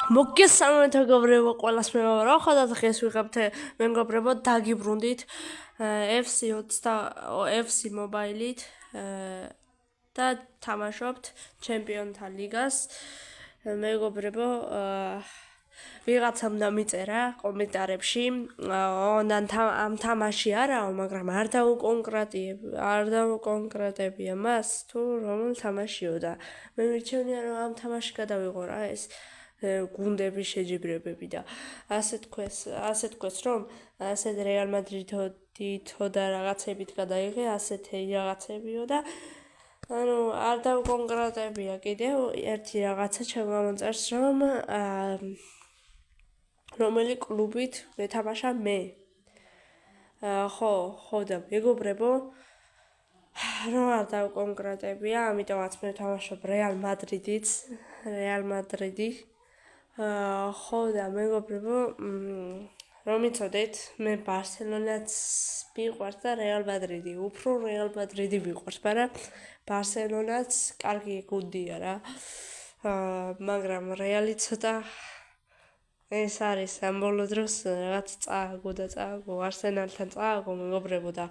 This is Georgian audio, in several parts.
მოგესალმებით მეგობრებო, ყველას მეგობრებო, ხოდათ ხეს ვიღებთ მეგობრებო, დაგიბრუნდით FC მობაილით და თამაშობთ ჩემპიონთა ლიგას. მეგობრებო, ვიღაცამ დამიწერა კომენტარებში, ამ თამაში არაო, მაგრამ არ დავუკონკრეტებია მას, თუ რომელ თამაშიო და მე მირჩევნია რომ ამ თამაში გადავიღო რა ეს გუნდების შეჯიბრებები და ასე თქვეს რომ ასეთ რეალ მადრიდითო და რაღაცებით გადაიღე ასეთი რაღაცებიო და ანუ არ დავკონკრეტებია კიდევ ერთი რაღაცა ჩამოვამწერს რომ რომელი კლუბით ვეთამაშა მე ხო და მეგობრებო რომ არ დავკონკრეტებია ამიტომაც მე ვთამაშობ რეალ მადრიდი ხო და მეგობრებო რომ იცოდეთ მე ბარსელონაც მიყვარს და რეალ მადრიდი უფრო რეალ მადრიდი მიყვარს მაგრამ ბარსელონაც კარგი გუნდია რა მაგრამ რეალი ცოტა ეს არის ამ ბოლო დროს რაღაც წააგო არსენალთან წააგო მეგობრებო და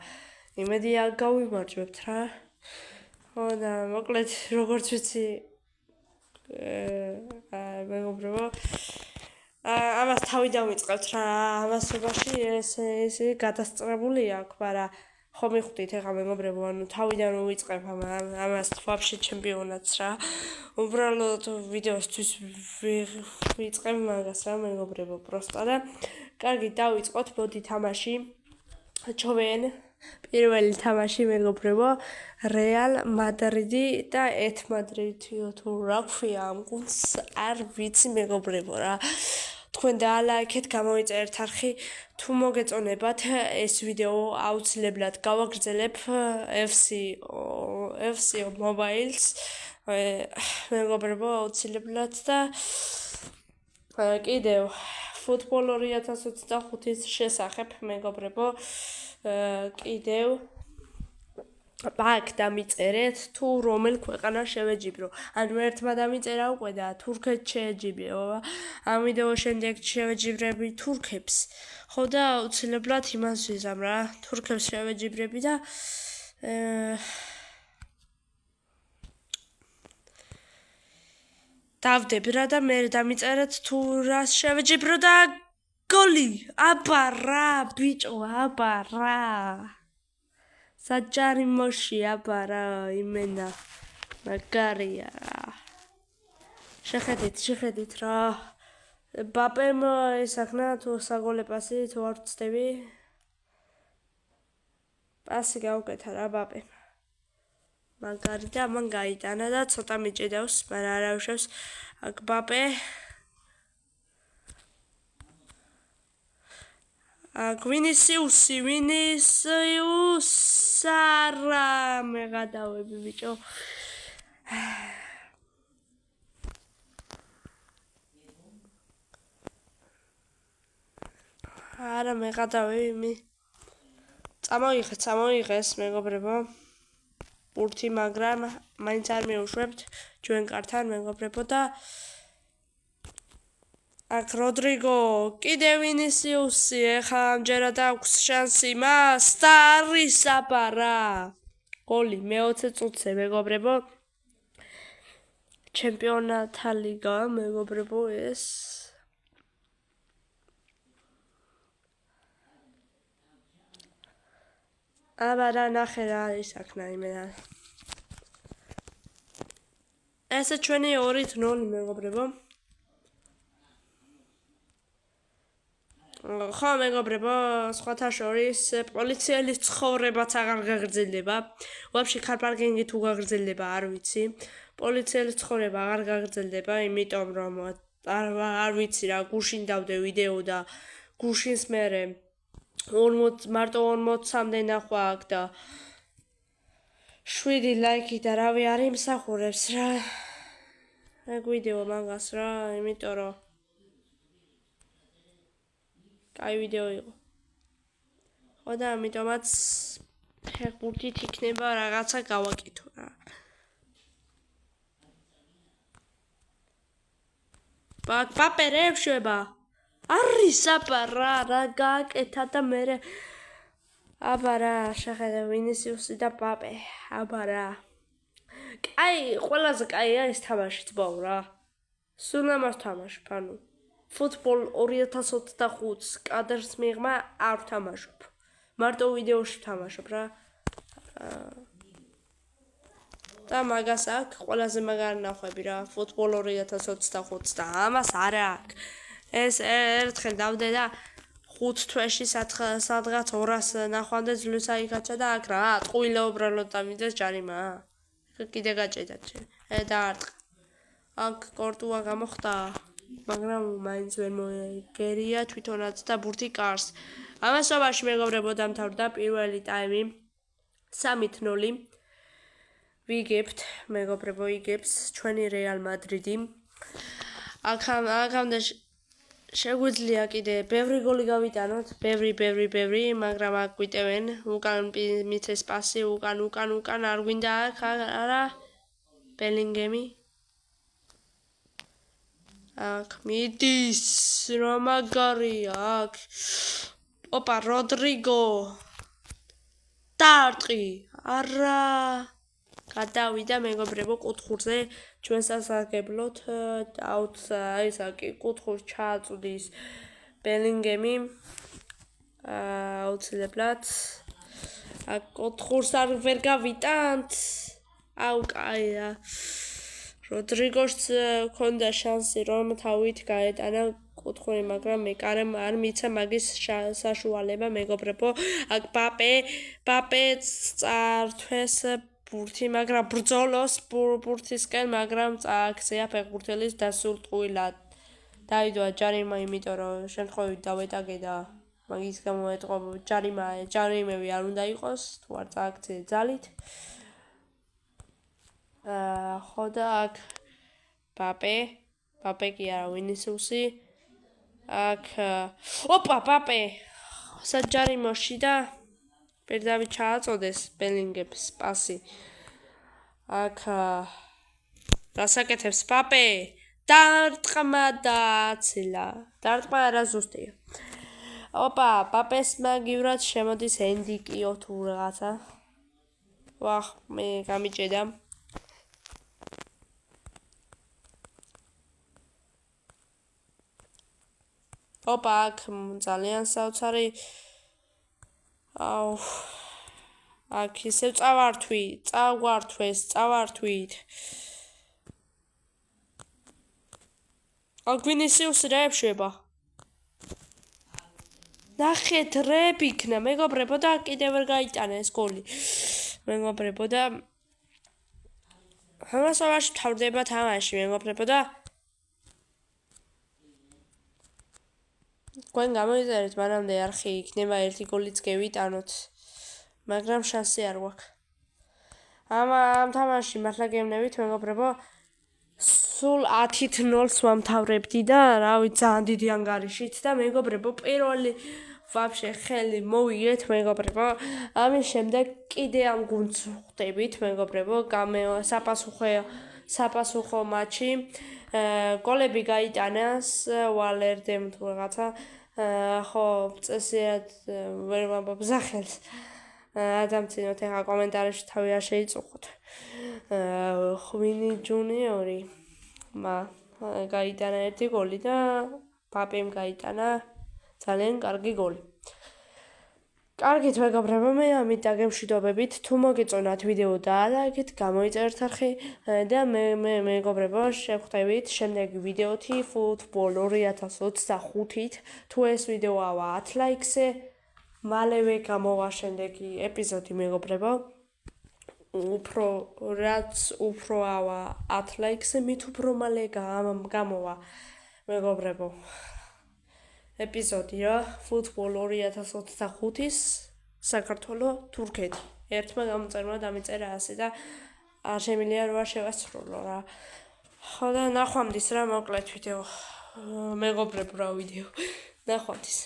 იმედი არ გავიმარჯვებთ რა ხო და მოკლედ როგორც ვიცი მეგობრებო ამას თავი დავიწყებთ რა ამასობაში ეს გადასწრებული აქვს მაგრამ ხო მიხვდით ეხლა მეგობრებო ანუ თავიდან ვიწყებ ამას ვაფშე ჩემპიონატს რა უბრალოდ ვიდეოსთვის ვიწყებ მაგას რა მეგობრებო პროსტა და კარგი დავიწყოთ მოდი თამაში ჩოვენ პირველი თამაში მეგობრებო რეალ მადრიდი და ეთ მადრიდიო თუ რა ქვია ამ გუნდს არ ვიცი მეგობრებო რა თქვენ დაალაიქეთ გამოიწერეთ არხი თუ მოგეწონებათ ეს ვიდეო აუცილებლად გავაგრძელებ FC Mobiles მეგობრებო აუცილებლად და კიდევ ფუტბოლ 2025-ის შესახებ მეგობრებო კიდევ აქ დამიწერეთ თუ რომელ ქვეყანას შევეჯიბრო ანუ ერთმა დამიწერა უკვე და თურქეთს შეეჯიბრო ამ ვიდეოს შემდეგ შევეჯიბრები თურქებს ხო და აუცილებლად იმას ვიზამ რა თურქებს შევეჯიბრები და დავდები რა და მე დამიწერეთ თუ რას შევეჯიბრო და გოლი აბა რა ბიჭო აბა რა საჯარიმოში აბა რა იმენა მაგარია რა შეხედით რა ბაპემ ესახნა თუ საგოლე პასი თუ არ ვწდები პასი გავუკეთა რა ბაპემ მაგარი და მან გაიტანა და ცოტა მიჭედავს მაგრამ არ ავშევს აქ ბაპე ვინისიუს არა მე გადავები ბიჭო არა მე გადავები წამოიღეს მეგობრებო პურთი მაგრამ მაინც არ მეუშვებთ ჩვენ კართან მეგობრებო და აქ როდრიგო კიდე ვინისიუსი ეხლა ამჯერად აქვს შანსი მას და არის აბა რა გოლი მე-20 წუთზე მეგობრებო ჩემპიონთა ლიგა მეგობრებო ეს აბა რა ნახე რა არის აქ იმენა ესე ჩვენი 2-0 მეგობრებო ხო მეგობრებო სხვათა შორის პოლიციელის ცხოვრებაც აღარ გაგრძელდება ვაფშე ქარპარკინგი თუ გაგრძელდება არ ვიცი პოლიციელის ცხოვრება აღარ გაგრძელდება იმიტომ რომ არ ვიცი რა გუშინ დავდე ვიდეო და გუშინს მერე 40 მარტო 40-მდე ნახვა აქ და 7 ლაიქი და რავი არ იმსახურებს რა ეგ ვიდეო მაგას რა იმიტომ რომ კაი ვიდეო იყო ხო და ამიტომაც ფეხბურთით იქნება რაღაცა გავაკეთო რა პაპე რა შვება არის აბა რა გააკეთა და მე აბა რა შეხედე ვინისიუსი და პაპე აბა რა კაი ყველაზე კაია ეს თამაში ძბაო რა სულ ამას თამაშობ ანუ ფუტბოლ 2025 კადრს მიღმა არ ვთამაშობ მარტო ვიდეოში ვთამაშობ რა და მაგას აქ ყველაზე მაგარი ნახვები რა ფუტბოლ 2025 და ამას არ აქვს ეს ერთხელ დავდე და 5 თვეში სადღაც 200 ნახვამდე ძლივს აიქაჩა და აქ რა ტყუილა უბრალოდ დამიდეს ჯარიმა კიდე გაჭედა დაარტყა აქ კორტუა გამოხდა მაგრამ მაინც ვერ მოეგერია თვითონაც და ბურთი კარს ამასობაში მეგობრებო დამთავრდა პირველი ტაიმი 3-0 ვიგებთ მეგობრებო იგებს ჩვენი რეალ მადრიდი აქამდე შეგვიძლია კიდე ბევრი გოლი გავიტანოთ ბევრი მაგრამ აქ გვიტევენ უკან მიცეს პასი უკან არ გვინდა აქ არა ბელინგემი აქ მიდის რა მაგარია აქ ოპა როდრიგო დარტყი არა გადავიდა მეგობრებო კუთხურზე ჩვენ სასარგებლოდ აუცილებლად კუთხურს ჩააწვდის ბელინგემი აუცილებლად აქ კუთხურს არ ვერ გავიტანთ აუ კაია როდრიგოს ქონდა შანსი რომ თავით გაეტანა კუთხური მაგრამ მეკარემ არ მიცა მაგის საშუალება მეგობრებო აქ პაპე წართვეს ბურთი მაგრამ ბრძოლოს ბურთისკენ მაგრამ წააქცია ფეხბურთელის დასულ ტყუილად დაიდო ჯარიმა იმიტომ რომ შემთხვევით დავეტაგე და მაგის გამო ეტყო ჯარიმები არ უნდა იყოს თუ არ წააქცე ძალით ხო და აქ პაპე კი არა ვინისიუსი აქ ოპა პაპე საჯარიმოში და პირდაპირ ჩააწოდეს ბელინგემს პასი აქ რასაკეთებს პაპე დარტყმა და აცილა დარტყმა არა ზუსტია ოპა პაპეს მაგივრად შემოდის ენდიკიო თუ რაღაცა ვახ მე გამიჭედა ოპა აქ ძალიან საოცარი აუ აქ ისევ წავართვით აქ ვინისიუსი რა შვება ნახეთ რები იქნა მეგობრებო და კიდევ ვერ გაიტანა ეს გოლი მეგობრებო და ამასობაში თავდება თამაში მეგობრებო და თქვენ გამოიწერეთ მანამდე არხი იქნება ერთი გოლიც გევიტანოთ მაგრამ შანსი არ გვაქვს ამ თამაში მართლა გემნებით მეგობრებო სულ 10-0-ს ვამთავრებდი და რავი ძალიან დიდი ანგარიშით და მეგობრებო პირველი ვაფშე ხელი მოვიგეთ მეგობრებო ამის შემდეგ კიდე ამ გუნდს ხვდებით მეგობრებო საპასუხო მატჩი გოლები გაიტანას ვალერდემ თუ რაღაცა ხო წესიათ ვერ ვამბობ სახელს ადამცინოთ ეხა კომენტარებში თავი არ შეიწუხოთ ხვინი ჯუნიორი გაიტანა ერთი გოლი და პაპემ გაიტანა ძალიან კარგი გოლი კარგით მეგობრებო მე ამით დაგემშვიდობებით თუ მოგეწონათ ვიდეო დაალაიქეთ გამოიწერეთ არხი და მე მეგობრებო შევხვდებით შემდეგი ვიდეოთი ფუტბოლ 2025-ით თუ ეს ვიდეო ავა 10 ლაიქზე მალევე გამოვა შემდეგი ეპიზოდი მეგობრებო რაც უფრო ავა 10 ლაიქზე მით უფრო მალე გამოვა მეგობრებო ეპიზოდი რა ფუტბოლ 2025-ის საქართველო თურქეთი ერთმა გამოწერმა დამიწერა ასე და არ შემიძლია რომ არ შევასრულო რა ხო და ნახვამდის რა მოკლედ ვიდეო მეგობრებო რა ვიდეო ნახვამდის